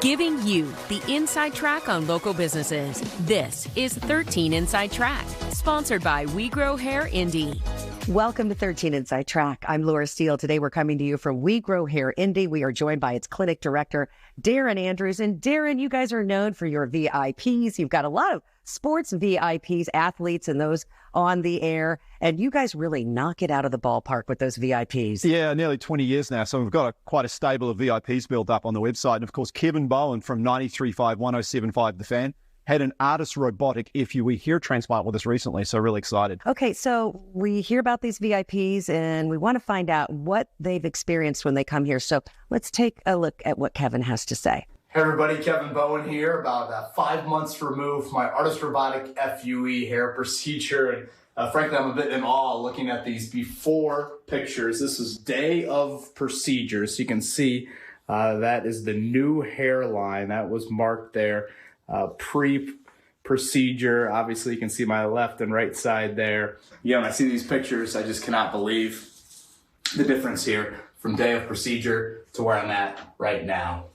Giving you the inside track on local businesses. This is 13 Inside Track, sponsored by We Grow Hair Indy. Welcome to 13 Inside Track. I'm Laura Steele. Today we're coming to you from We Grow Hair Indy. We are joined by its clinic director, Darren Andrews. And Darren, you guys are known for your VIPs. You've got a lot of sports VIPs, athletes, and those on the air. And you guys really knock it out of the ballpark with those VIPs. Yeah, nearly 20 years now. So we've got quite a stable of VIPs built up on the website. And of course, Kevin Bowen from 93.5, 107.5 The Fan had an ARTAS Robotic FUE hair transplant with us recently. So really excited. Okay, so we hear about these VIPs and we want to find out what they've experienced when they come here. So let's take a look at what Kevin has to say. Hey everybody, Kevin Bowen here, about 5 months removed from my ARTAS Robotic FUE hair procedure. And frankly, I'm a bit in awe looking at these before pictures. This is day of procedure. So you can see that is the new hairline that was marked there. Pre-procedure, obviously you can see my left and right side there. Yeah, when I see these pictures, I just cannot believe the difference here from day of procedure to where I'm at right now.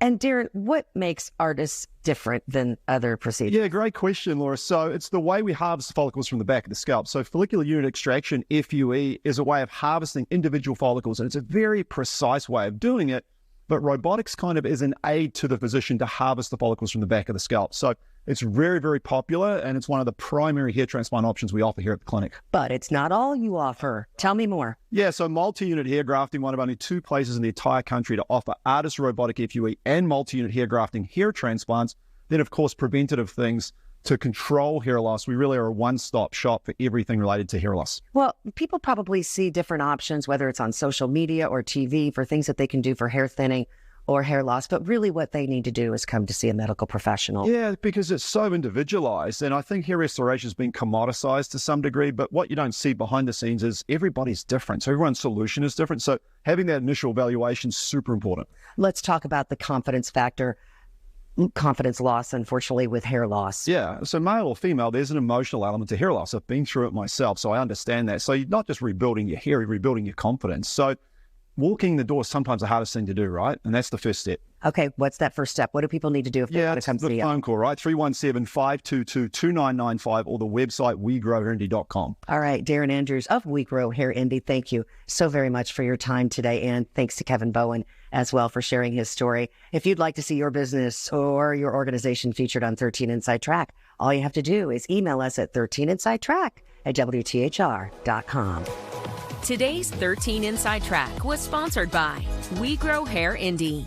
And Darren, what makes ARTAS different than other procedures? Yeah, great question, Laura. So it's the way we harvest the follicles from the back of the scalp. So follicular unit extraction, FUE, is a way of harvesting individual follicles, and it's a very precise way of doing it. But robotics kind of is an aid to the physician to harvest the follicles from the back of the scalp. So it's very, very popular, and it's one of the primary hair transplant options we offer here at the clinic. But it's not all you offer. Tell me more. Yeah, so multi-unit hair grafting, one of only 2 places in the entire country to offer ARTAS Robotic FUE and multi-unit hair grafting hair transplants. Then, of course, preventative things to control hair loss. We really are a one-stop shop for everything related to hair loss. Well, people probably see different options, whether it's on social media or TV, for things that they can do for hair thinning or hair loss. But really what they need to do is come to see a medical professional. Yeah, because it's so individualized. And I think hair restoration has been commoditized to some degree. But what you don't see behind the scenes is everybody's different. So everyone's solution is different. So having that initial evaluation is super important. Let's talk about the confidence factor. Confidence loss, unfortunately, with hair loss. Yeah. So male or female, there's an emotional element to hair loss. I've been through it myself, so I understand that. So you're not just rebuilding your hair, you're rebuilding your confidence. So walking the door is sometimes the hardest thing to do, right? And that's the first step. Okay. What's that first step? What do people need to do if they want to come see you? Yeah, the phone call, right? 317-522-2995 or the website wegrowhairindy.com. All right. Darren Andrews of We Grow Hair Indy, thank you so very much for your time today. And thanks to Kevin Bowen as well for sharing his story. If you'd like to see your business or your organization featured on 13 Inside Track, all you have to do is email us at 13insidetrack@WTHR.com. Today's 13 Inside Track was sponsored by We Grow Hair Indy.